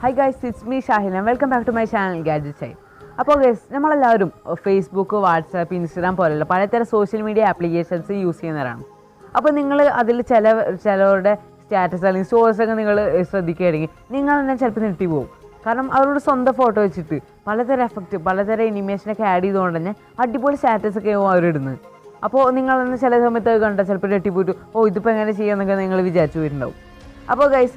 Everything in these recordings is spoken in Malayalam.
Hi guys, it's me Shahil and welcome back to my channel Gadget Chai. അപ്പോൾ ഗൈസ് നമ്മളെല്ലാവരും ഫേസ്ബുക്ക്, വാട്സാപ്പ്, ഇൻസ്റ്റാഗ്രാം പോലെയുള്ള പലതരം സോഷ്യൽ മീഡിയ ആപ്ലിക്കേഷൻസ് യൂസ് ചെയ്യുന്നവരാണ്. അപ്പോൾ നിങ്ങൾ അതിൽ ചിലവരുടെ സ്റ്റാറ്റസ് അല്ലെങ്കിൽ സ്റ്റോറീസൊക്കെ നിങ്ങൾ ശ്രദ്ധിക്കുകയാണെങ്കിൽ നിങ്ങൾ തന്നെ ചിലപ്പോൾ നെട്ടി പോകും. കാരണം അവരുടെ സ്വന്തം ഫോട്ടോ വെച്ചിട്ട് പലതരം എഫക്റ്റ്, പലതരം അനിമേഷനൊക്കെ ആഡ് ചെയ്തുകൊണ്ട് തന്നെ അടിപൊളി സ്റ്റാറ്റസൊക്കെ ആവും അവരിടുന്നത്. അപ്പോൾ നിങ്ങളൊന്ന് ചില സമയത്ത് കണ്ടാൽ ചിലപ്പോൾ നെട്ടിപ്പോയിട്ട് ഇതിപ്പോൾ എങ്ങനെ ചെയ്യാമെന്നൊക്കെ നിങ്ങൾ വിചാരിച്ചു വരുന്നുണ്ടാവും. അപ്പോൾ ഗൈസ്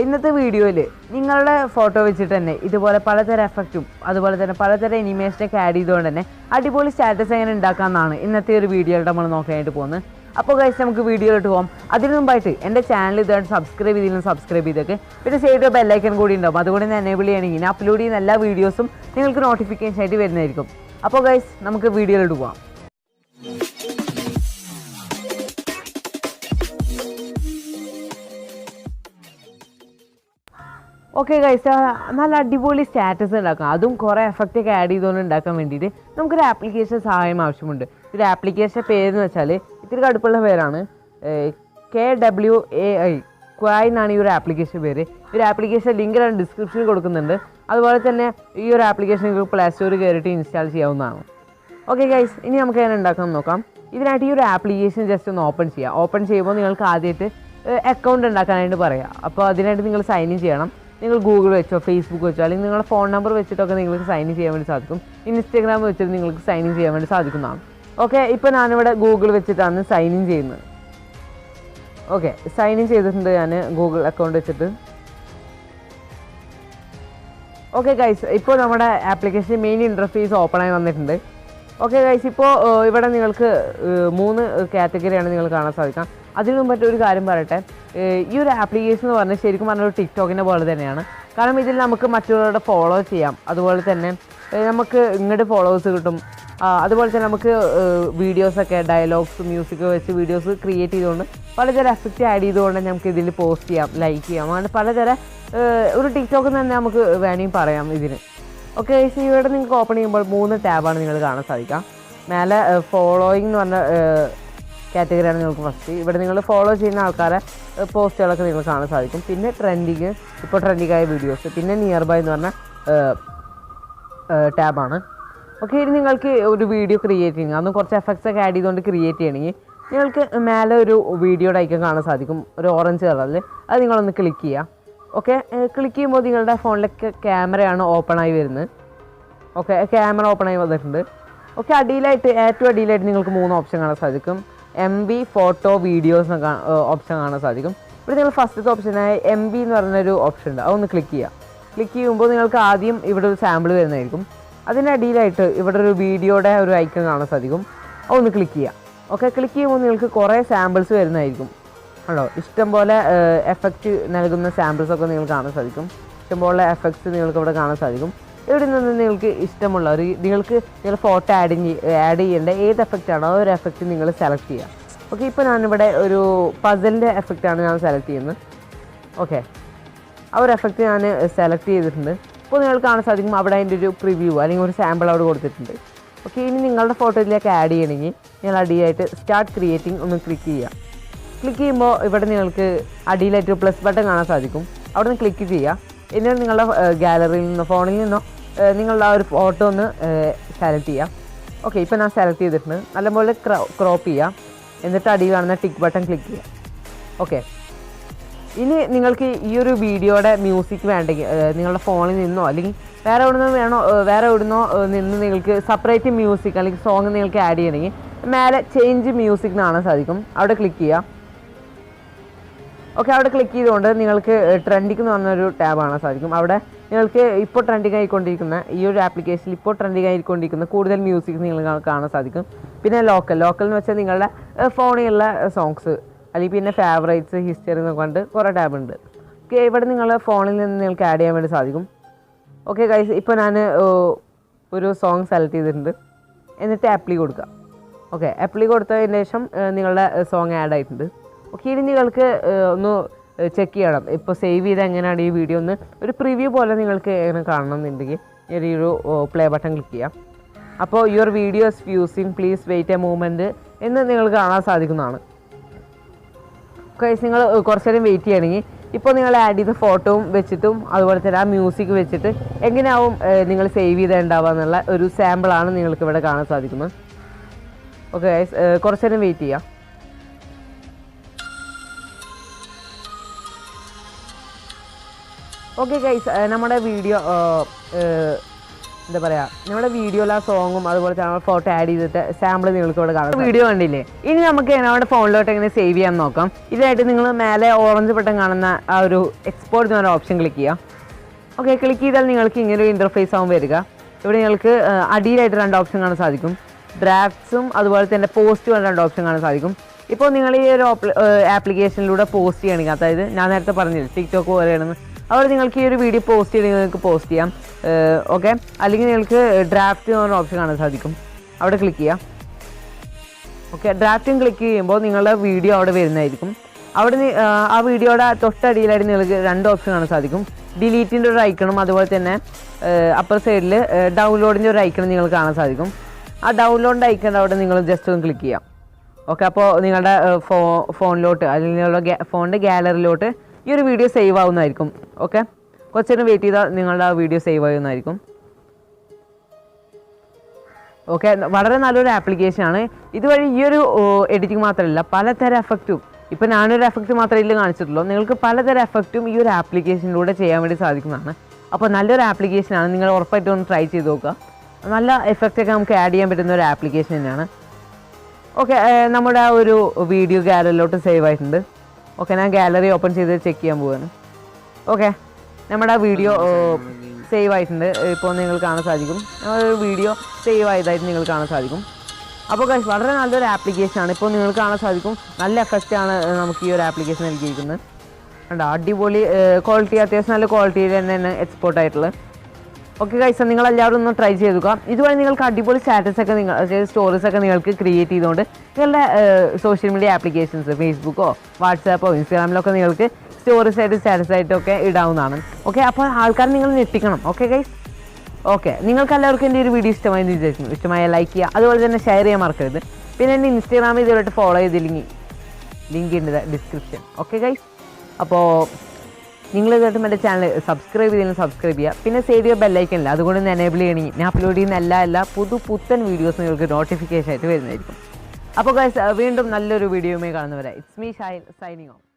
ഇന്നത്തെ വീഡിയോയിൽ നിങ്ങളുടെ ഫോട്ടോ വെച്ചിട്ട് തന്നെ ഇതുപോലെ പലതരം എഫക്റ്റും അതുപോലെ തന്നെ പലതരം അനിമേഷനൊക്കെ ആഡ് ചെയ്തുകൊണ്ട് തന്നെ അടിപൊളി സ്റ്റാറ്റസ് എങ്ങനെ ഉണ്ടാക്കാമെന്നാണ് ഇന്നത്തെ ഒരു വീഡിയോയിൽ നമ്മൾ നോക്കാനായിട്ട് പോകുന്നത്. അപ്പോൾ ഗൈസ് നമുക്ക് വീഡിയോയിലോട്ട് പോകാം. അതിന് മുമ്പായിട്ട് എൻ്റെ ചാനൽ ഇതായിട്ട് സബ്സ്ക്രൈബ് ചെയ്തേക്ക്. പിന്നെ സൈഡിൽ ബെല്ലൈക്കൺ കൂടി ഉണ്ടാവും, അതുകൊണ്ട് തന്നെ എനേബിൾ ചെയ്യണമെങ്കിൽ ഞാൻ അപ്ലോഡ് ചെയ്യുന്ന എല്ലാ വീഡിയോസും നിങ്ങൾക്ക് നോട്ടിഫിക്കേഷൻ ആയിട്ട് വരുന്നതായിരിക്കും. അപ്പോൾ ഗൈസ് നമുക്ക് വീഡിയോയിലോട്ട് പോകാം. ഓക്കെ ഗൈസ്, നല്ല അടിപൊളി സ്റ്റാറ്റസ് ഉണ്ടാക്കാം, അതും കുറേ എഫക്റ്റൊക്കെ ആഡ് ചെയ്തുകൊണ്ട് ഉണ്ടാക്കാൻ വേണ്ടിയിട്ട് നമുക്കൊരു ആപ്ലിക്കേഷൻ സഹായം ആവശ്യമുണ്ട്. ഒരു ആപ്ലിക്കേഷൻ പേരെന്ന് വെച്ചാൽ ഇത്തിരി കടുപ്പുള്ള പേരാണ്, KWAI ക്വായ് എന്നാണ് ഈ ഒരു ആപ്ലിക്കേഷൻ പേര്. ഈ ഒരു ആപ്ലിക്കേഷൻ ലിങ്ക് ഞാൻ ഡിസ്ക്രിപ്ഷനിൽ കൊടുക്കുന്നുണ്ട്. അതുപോലെ തന്നെ ഈ ഒരു ആപ്ലിക്കേഷൻ നിങ്ങൾക്ക് പ്ലേ സ്റ്റോറിൽ കയറിയിട്ട് ഇൻസ്റ്റാൾ ചെയ്യാവുന്നതാണ്. ഓക്കെ ഗൈസ്, ഇനി നമുക്ക് എങ്ങനെ ഉണ്ടാക്കാൻ നോക്കാം. ഇതിനായിട്ട് ഈ ഒരു ആപ്ലിക്കേഷൻ ജസ്റ്റ് ഒന്ന് ഓപ്പൺ ചെയ്യുക. ഓപ്പൺ ചെയ്യുമ്പോൾ നിങ്ങൾക്ക് ആദ്യമായിട്ട് അക്കൗണ്ട് ഉണ്ടാക്കാനായിട്ട് പറയാം. അപ്പോൾ അതിനായിട്ട് നിങ്ങൾ സൈൻ ഇൻ ചെയ്യണം. നിങ്ങൾ ഗൂഗിൾ വെച്ചോ, ഫേസ്ബുക്ക് വെച്ചോ, അല്ലെങ്കിൽ നിങ്ങളുടെ ഫോൺ നമ്പർ വെച്ചിട്ടൊക്കെ നിങ്ങൾക്ക് സൈൻ ഇൻ ചെയ്യാൻ വേണ്ടി സാധിക്കും. ഇൻസ്റ്റാഗ്രാം വെച്ചിട്ട് നിങ്ങൾക്ക് സൈൻ ഇൻ ചെയ്യാൻ വേണ്ടി സാധിക്കുന്നതാണ്. ഓക്കെ, ഇപ്പോൾ ഞാനിവിടെ ഗൂഗിൾ വെച്ചിട്ടാണ് സൈൻ ഇൻ ചെയ്യുന്നത്. ഓക്കെ, സൈൻ ഇൻ ചെയ്തിട്ടുണ്ട് ഞാൻ ഗൂഗിൾ അക്കൗണ്ട് വെച്ചിട്ട്. ഓക്കെ ഗൈസ്, ഇപ്പോൾ നമ്മുടെ ആപ്ലിക്കേഷൻ മെയിൻ ഇൻ്റർഫേസ് ഓപ്പണായി വന്നിട്ടുണ്ട്. ഓക്കെ ഗൈസ്, ഇപ്പോൾ ഇവിടെ നിങ്ങൾക്ക് 3 കാറ്റഗറിയാണ് നിങ്ങൾ കാണാൻ സാധിക്കാം. അതിനു മുമ്പ് ഒരു കാര്യം പറയട്ടെ, ഈ ഒരു ആപ്ലിക്കേഷൻ എന്ന് പറഞ്ഞാൽ ശരിക്കും പറഞ്ഞാൽ ഒരു ടിക്ടോക്കിൻ്റെ പോലെ തന്നെയാണ്. കാരണം ഇതിൽ നമുക്ക് മറ്റുള്ളവരുടെ ഫോളോ ചെയ്യാം, അതുപോലെ തന്നെ നമുക്ക് ഇങ്ങോട്ട് ഫോളോവേഴ്സ് കിട്ടും. അതുപോലെ തന്നെ നമുക്ക് വീഡിയോസൊക്കെ ഡയലോഗ്സ്, മ്യൂസിക് വെച്ച് വീഡിയോസ് ക്രിയേറ്റ് ചെയ്തുകൊണ്ട് പലതരം എഫക്റ്റ് ആഡ് ചെയ്തുകൊണ്ട് നമുക്ക് ഇതിൽ പോസ്റ്റ് ചെയ്യാം, ലൈക്ക് ചെയ്യാം. അങ്ങനെ പലതരം ഒരു ടിക്ടോക്കിൽ തന്നെ നമുക്ക് വേണമെങ്കിൽ പറയാം ഇതിന്. ഓക്കെ, ഇവിടെ നിങ്ങൾക്ക് ഓപ്പൺ ചെയ്യുമ്പോൾ 3 ടാബാണ് നിങ്ങൾ കാണാൻ സാധിക്കുക. മേലെ ഫോളോയിങ് എന്ന് പറഞ്ഞ കാറ്റഗറിയാണ് നിങ്ങൾക്ക് ഫസ്റ്റ്. ഇവിടെ നിങ്ങൾ ഫോളോ ചെയ്യുന്ന ആൾക്കാരെ പോസ്റ്റുകളൊക്കെ നിങ്ങൾ കാണാൻ സാധിക്കും. പിന്നെ ട്രെൻഡിങ്, ഇപ്പോൾ ട്രെൻഡിങ്ങായ വീഡിയോസ്. പിന്നെ നിയർ ബൈ എന്ന് പറഞ്ഞ ടാബാണ്. ഓക്കെ, ഇനി നിങ്ങൾക്ക് ഒരു വീഡിയോ ക്രിയേറ്റ് ചെയ്യണം, അതൊന്നും കുറച്ച് എഫക്ട്സ് ഒക്കെ ആഡ് ചെയ്തുകൊണ്ട് ക്രിയേറ്റ് ചെയ്യണമെങ്കിൽ നിങ്ങൾക്ക് മേലെ ഒരു വീഡിയോയുടെ ഐക്കൺ കാണാൻ സാധിക്കും, ഒരു ഓറഞ്ച് കളറിൽ. അത് നിങ്ങളൊന്ന് ക്ലിക്ക് ചെയ്യുക. ഓക്കെ, ക്ലിക്ക് ചെയ്യുമ്പോൾ നിങ്ങളുടെ ഫോണിലൊക്കെ ക്യാമറയാണ് ഓപ്പണായി വരുന്നത്. ഓക്കെ, ക്യാമറ ഓപ്പണായി വന്നിട്ടുണ്ട്. ഓക്കെ, ഏറ്റവും അടിയിലായിട്ട് നിങ്ങൾക്ക് 3 ഓപ്ഷൻ കാണാൻ സാധിക്കും. MV, ഫോട്ടോ, വീഡിയോസ് എന്നൊക്കെ ഓപ്ഷൻ കാണാൻ സാധിക്കും. ഇവിടെ നിങ്ങൾ ഫസ്റ്റത്തെ ഓപ്ഷനായ MV എന്ന് പറഞ്ഞൊരു ഓപ്ഷൻ ഉണ്ട്, അതൊന്ന് ക്ലിക്ക് ചെയ്യുക. ക്ലിക്ക് ചെയ്യുമ്പോൾ നിങ്ങൾക്ക് ആദ്യം ഇവിടെ ഒരു സാമ്പിൾ വരുന്നതായിരിക്കും. അതിനടിയിലായിട്ട് ഇവിടെ ഒരു വീഡിയോയുടെ ഒരു ഐക്കൺ കാണാൻ സാധിക്കും, അതൊന്ന് ക്ലിക്ക് ചെയ്യുക. ഓക്കെ, ക്ലിക്ക് ചെയ്യുമ്പോൾ നിങ്ങൾക്ക് കുറേ സാമ്പിൾസ് വരുന്നതായിരിക്കും. ആണോ, ഇഷ്ടംപോലെ എഫക്റ്റ് നൽകുന്ന സാമ്പിൾസൊക്കെ നിങ്ങൾക്ക് കാണാൻ സാധിക്കും. ഇഷ്ടംപോലെ എഫക്ട്സ് നിങ്ങൾക്ക് ഇവിടെ കാണാൻ സാധിക്കും. ഇവിടെ നിന്ന് നിങ്ങൾക്ക് ഇഷ്ടമുള്ള നിങ്ങൾ ഫോട്ടോ ആഡ് ചെയ്യേണ്ട ഏത് എഫക്റ്റാണോ ആ ഒരു എഫക്റ്റ് നിങ്ങൾ സെലക്ട് ചെയ്യുക. ഓക്കെ, ഇപ്പോൾ ഞാനിവിടെ ഒരു പസിലിൻ്റെ എഫക്റ്റാണ് ഞാൻ സെലക്ട് ചെയ്യുന്നത്. ഓക്കെ, ആ ഒരു എഫക്റ്റ് ഞാൻ സെലക്ട് ചെയ്തിട്ടുണ്ട്. ഇപ്പോൾ നിങ്ങൾക്ക് കാണാൻ സാധിക്കും അവിടെ അതിൻ്റെ ഒരു പ്രിവ്യൂ അല്ലെങ്കിൽ ഒരു സാമ്പിൾ അവിടെ കൊടുത്തിട്ടുണ്ട്. ഓക്കെ, ഇനി നിങ്ങളുടെ ഫോട്ടോയിലേക്ക് ആഡ് ചെയ്യണമെങ്കിൽ നിങ്ങൾ അടിയായിട്ട് സ്റ്റാർട്ട് ക്രിയേറ്റിംഗ് ഒന്ന് ക്ലിക്ക് ചെയ്യുക. ക്ലിക്ക് ചെയ്യുമ്പോൾ ഇവിടെ നിങ്ങൾക്ക് അടിയിലായിട്ട് പ്ലസ് ബട്ടൺ കാണാൻ സാധിക്കും, അവിടെ നിന്ന് ക്ലിക്ക് ചെയ്യുക. എന്നിട്ട് നിങ്ങളുടെ ഗാലറിയിൽ നിന്നോ ഫോണിൽ നിന്നോ നിങ്ങളുടെ ആ ഒരു ഫോട്ടോ ഒന്ന് സെലക്ട് ചെയ്യുക. ഓക്കെ, ഇപ്പോൾ ഞാൻ സെലക്ട് ചെയ്തിട്ടുണ്ട്. നല്ലപോലെ ക്രോപ്പ് ചെയ്യുക. എന്നിട്ട് അടിയിൽ കാണുന്ന ടിക്ക് ബട്ടൺ ക്ലിക്ക് ചെയ്യുക. ഓക്കെ, ഇനി നിങ്ങൾക്ക് ഈ ഒരു വീഡിയോയുടെ മ്യൂസിക് വേണ്ടെങ്കിൽ നിങ്ങളുടെ ഫോണിൽ നിന്നോ അല്ലെങ്കിൽ വേറെ എവിടുന്നോ നിന്ന് നിങ്ങൾക്ക് സെപ്പറേറ്റ് മ്യൂസിക് അല്ലെങ്കിൽ സോങ് നിങ്ങൾക്ക് ആഡ് ചെയ്യണമെങ്കിൽ മേലെ ചേഞ്ച് മ്യൂസിക് കാണാൻ സാധിക്കും, അവിടെ ക്ലിക്ക് ചെയ്യുക. ഓക്കെ, അവിടെ ക്ലിക്ക് ചെയ്തുകൊണ്ട് നിങ്ങൾക്ക് ട്രെൻഡിങ് എന്ന് പറഞ്ഞൊരു ടാബ് കാണാൻ സാധിക്കും. അവിടെ നിങ്ങൾക്ക് ഇപ്പോൾ ട്രെൻഡിങ് ആയിക്കൊണ്ടിരിക്കുന്ന ഈ ഒരു ആപ്ലിക്കേഷനിൽ ഇപ്പോൾ ട്രെൻഡിങ് ആയിക്കൊണ്ടിരിക്കുന്ന കൂടുതൽ മ്യൂസിക് നിങ്ങൾക്ക് കാണാൻ സാധിക്കും. പിന്നെ ലോക്കൽ എന്ന് വെച്ചാൽ നിങ്ങളുടെ ഫോണിലുള്ള സോങ്സ് അല്ലെങ്കിൽ പിന്നെ ഫേവറേറ്റ്സ്, ഹിസ്റ്ററി എന്നൊക്കെ കൊണ്ട് കുറേ ടാബ് ഉണ്ട്. ഓക്കെ, ഇവിടെ നിങ്ങളുടെ ഫോണിൽ നിന്ന് നിങ്ങൾക്ക് ആഡ് ചെയ്യാൻ വേണ്ടി സാധിക്കും. ഓക്കെ ഗൈസ്, ഇപ്പോൾ ഞാൻ ഒരു സോങ് സെലക്ട് ചെയ്തിട്ടുണ്ട്. എന്നിട്ട് ആപ്ലി കൊടുക്കുക. ഓക്കെ, ആപ്ലി കൊടുത്തതിന് ശേഷം നിങ്ങളുടെ സോങ് ആഡ് ആയിട്ടുണ്ട്. ഓക്കെ, ഇനി നിങ്ങൾക്ക് ഒന്ന് ചെക്ക് ചെയ്യണം ഇപ്പോൾ സേവ് ചെയ്ത് എങ്ങനെയാണ് ഈ വീഡിയോ ഒന്ന് ഒരു പ്രിവ്യൂ പോലെ നിങ്ങൾക്ക് എങ്ങനെ കാണണം എന്നുണ്ടെങ്കിൽ ഈ ഒരു പ്ലേ ബട്ടൺ ക്ലിക്ക് ചെയ്യാം. അപ്പോൾ your videos fusing, please wait a moment എന്ന് നിങ്ങൾക്ക് കാണാൻ സാധിക്കുന്നതാണ്. ഗൈസ്, നിങ്ങൾ കുറച്ച് നേരം വെയിറ്റ് ചെയ്യണമെങ്കിൽ ഇപ്പോൾ നിങ്ങൾ ആഡ് ചെയ്ത ഫോട്ടോയും വെച്ചിട്ടും അതുപോലെ തന്നെ ആ മ്യൂസിക് വെച്ചിട്ട് എങ്ങനെയാവും നിങ്ങൾ സേവ് ചെയ്തിട്ടുണ്ടാവുക എന്നുള്ള ഒരു സാമ്പിളാണ് നിങ്ങൾക്ക് ഇവിടെ കാണാൻ സാധിക്കുന്നത്. ഓക്കെ ഗൈസ്, കുറച്ച് നേരം വെയിറ്റ് ചെയ്യാം. ഓക്കെ ഗൈസ്, നമ്മുടെ വീഡിയോ എന്താ പറയുക, നമ്മുടെ വീഡിയോയിൽ ആ സോങ്ങും അതുപോലെ തന്നെ ഫോട്ടോ ആഡ് ചെയ്തിട്ട് സാമ്പിൾ നിങ്ങൾക്ക് ഇവിടെ കാണാം. വീഡിയോ കണ്ടില്ലേ? ഇനി നമുക്ക് നമ്മുടെ ഫോണിലോട്ട് എങ്ങനെ സേവ് ചെയ്യാൻ നോക്കാം. ഇതിനായിട്ട് നിങ്ങൾ മേലെ ഓറഞ്ച് ബട്ടൺ കാണുന്ന ആ ഒരു എക്സ്പോർട്ട് എന്ന് പറഞ്ഞ ഓപ്ഷൻ ക്ലിക്ക് ചെയ്യാം. ഓക്കെ, ക്ലിക്ക് ചെയ്താൽ നിങ്ങൾക്ക് ഇങ്ങനെ ഒരു ഇൻ്റർഫേസ് ആവും വരിക. ഇവിടെ നിങ്ങൾക്ക് അടിയിലായിട്ട് 2 ഓപ്ഷൻ കാണാൻ സാധിക്കും. ഡ്രാഫ്റ്റ്സും അതുപോലെ തന്നെ പോസ്റ്റ് പറഞ്ഞ 2 ഓപ്ഷൻ കാണാൻ സാധിക്കും. ഇപ്പോൾ നിങ്ങൾ ഈ ഒരു ആപ്ലിക്കേഷനിലൂടെ പോസ്റ്റ് ചെയ്യണമെങ്കിൽ, അതായത് ഞാൻ നേരത്തെ പറഞ്ഞില്ല ടിക്ടോക്ക് പോലെയാണെന്ന്, അവിടെ നിങ്ങൾക്ക് ഈ ഒരു വീഡിയോ പോസ്റ്റ് ചെയ്യണമെങ്കിൽ നിങ്ങൾക്ക് പോസ്റ്റ് ചെയ്യാം. ഓക്കെ, അല്ലെങ്കിൽ നിങ്ങൾക്ക് ഡ്രാഫ്റ്റ് എന്ന് പറഞ്ഞ ഓപ്ഷൻ കാണാൻ സാധിക്കും. അവിടെ ക്ലിക്ക് ചെയ്യാം. ഓക്കെ, ഡ്രാഫ്റ്റും ക്ലിക്ക് ചെയ്യുമ്പോൾ നിങ്ങളുടെ വീഡിയോ അവിടെ വരുന്നതായിരിക്കും. അവിടെ ആ വീഡിയോയുടെ തൊട്ടടിയിലായിട്ട് നിങ്ങൾക്ക് 2 ഓപ്ഷൻ കാണാൻ സാധിക്കും. ഡിലീറ്റിൻ്റെ ഒരു ഐക്കണും അതുപോലെ തന്നെ അപ്പർ സൈഡിൽ ഡൗൺലോഡിൻ്റെ ഒരു ഐക്കണും നിങ്ങൾക്ക് കാണാൻ സാധിക്കും. ആ ഡൗൺലോഡിൻ്റെ ഐക്കൺ അവിടെ നിങ്ങൾ ജസ്റ്റ് ഒന്ന് ക്ലിക്ക് ചെയ്യാം. ഓക്കെ, അപ്പോൾ നിങ്ങളുടെ ഫോണിലോട്ട് അല്ലെങ്കിൽ നിങ്ങളുടെ ഫോണിൻ്റെ ഗാലറിയിലോട്ട് ഈ ഒരു വീഡിയോ സേവ് ആവുന്നതായിരിക്കും. ഓക്കെ, കുറച്ച് നേരം വെയിറ്റ് ചെയ്താൽ നിങ്ങളുടെ ആ വീഡിയോ സേവ് ആവുന്നതായിരിക്കും. ഓക്കെ, വളരെ നല്ലൊരു ആപ്ലിക്കേഷനാണ്. ഇതുവഴി ഈ ഒരു എഡിറ്റിംഗ് മാത്രമല്ല, പലതരം എഫക്റ്റും, ഇപ്പോൾ ഞാനൊരു എഫക്റ്റ് മാത്രമേ ഇതിൽ കാണിച്ചിട്ടുള്ളൂ. നിങ്ങൾക്ക് പലതരം എഫക്റ്റും ഈ ഒരു ആപ്ലിക്കേഷനിലൂടെ ചെയ്യാൻ വേണ്ടി സാധിക്കുന്നതാണ്. അപ്പോൾ നല്ലൊരു ആപ്ലിക്കേഷനാണ്, നിങ്ങൾ ഉറപ്പായിട്ടും ഒന്ന് ട്രൈ ചെയ്ത് നോക്കുക. നല്ല എഫക്റ്റൊക്കെ നമുക്ക് ആഡ് ചെയ്യാൻ പറ്റുന്ന ഒരു ആപ്ലിക്കേഷൻ തന്നെയാണ്. ഓക്കെ, നമ്മുടെ ആ ഒരു വീഡിയോ ഗാലറിയിലോട്ട് സേവ് ആയിട്ടുണ്ട്. ഓക്കെ, ഞാൻ ഗാലറി ഓപ്പൺ ചെയ്ത് ചെക്ക് ചെയ്യാൻ പോവുകയാണ്. ഓക്കെ, നമ്മുടെ ആ വീഡിയോ സേവ് ആയിട്ടുണ്ട്. ഇപ്പോൾ നിങ്ങൾ കാണാൻ സാധിക്കും, നമ്മുടെ വീഡിയോ സേവ് ആയതായിട്ട് നിങ്ങൾ കാണാൻ സാധിക്കും. അപ്പോൾ ഗൈസ്, വളരെ നല്ലൊരു ആപ്ലിക്കേഷനാണ്. ഇപ്പോൾ നിങ്ങൾക്ക് കാണാൻ സാധിക്കും നല്ല എഫക്റ്റാണ് നമുക്ക് ഈ ഒരു ആപ്ലിക്കേഷൻ നൽകിയിരിക്കുന്നത്. കണ്ടോ, അടിപൊളി ക്വാളിറ്റി, അത്യാവശ്യം നല്ല ക്വാളിറ്റിയിൽ തന്നെയാണ് എക്സ്പോർട്ട് ആയിട്ടുള്ളത്. ഓക്കെ ഗൈസ്, നിങ്ങളെല്ലാവരും ഒന്ന് ട്രൈ ചെയ്തുക. ഇതുവഴി നിങ്ങൾക്ക് അടിപൊളി സ്റ്റാറ്റസൊക്കെ സ്റ്റോറീസൊക്കെ നിങ്ങൾക്ക് ക്രിയേറ്റ് ചെയ്തുകൊണ്ട് നിങ്ങളുടെ സോഷ്യൽ മീഡിയ ആപ്ലിക്കേഷൻസ് ഫേസ്ബുക്കോ വാട്സാപ്പോ ഇൻസ്റ്റാഗ്രാമിലൊക്കെ നിങ്ങൾക്ക് സ്റ്റോറീസ് ആയിട്ട് സ്റ്റാറ്റസ് ആയിട്ടൊക്കെ ഇടാവുന്നതാണ്. ഓക്കെ, അപ്പോൾ ആൾക്കാർ നിങ്ങൾ ഞെട്ടിക്കണം. ഓക്കെ ഗൈസ്, ഓക്കെ, നിങ്ങൾക്ക് എല്ലാവർക്കും എൻ്റെ ഒരു വീഡിയോ ഇഷ്ടമായെന്ന് വിചാരിക്കുന്നു. ഇഷ്ടമായ ലൈക്ക് ചെയ്യുക, അതുപോലെ തന്നെ ഷെയർ ചെയ്യാൻ മറക്കരുത്. പിന്നെ എൻ്റെ ഇൻസ്റ്റാഗ്രാമിൽ ഇതുവരെ ഫോളോ ചെയ്തില്ലെങ്കിൽ ലിങ്ക് ഉണ്ട് ഡിസ്ക്രിപ്ഷൻ. ഓക്കെ ഗൈസ്, അപ്പോൾ നിങ്ങൾ ഇതായിട്ടും എൻ്റെ ചാനൽ സബ്സ്ക്രൈബ് ചെയ്തെങ്കിലും സബ്സ്ക്രൈബ് ചെയ്യുക. പിന്നെ സേവ് ചെയ്യുക ബെല്ലൈക്കനില്ല, അതുകൊണ്ട് ഒന്ന് എനേബിൾ ചെയ്യണമെങ്കിൽ ഞാൻ അപ്ലോഡ് ചെയ്യുന്ന എല്ലാ പുത്തൻ വീഡിയോസ് നിങ്ങൾക്ക് നോട്ടിഫിക്കേഷൻ ആയിട്ട് വരുന്നതായിരിക്കും. അപ്പോൾ ഗൈസ്, വീണ്ടും നല്ലൊരു വീഡിയോയുമായി കാണുന്നവരെ it's me Shahil signing off.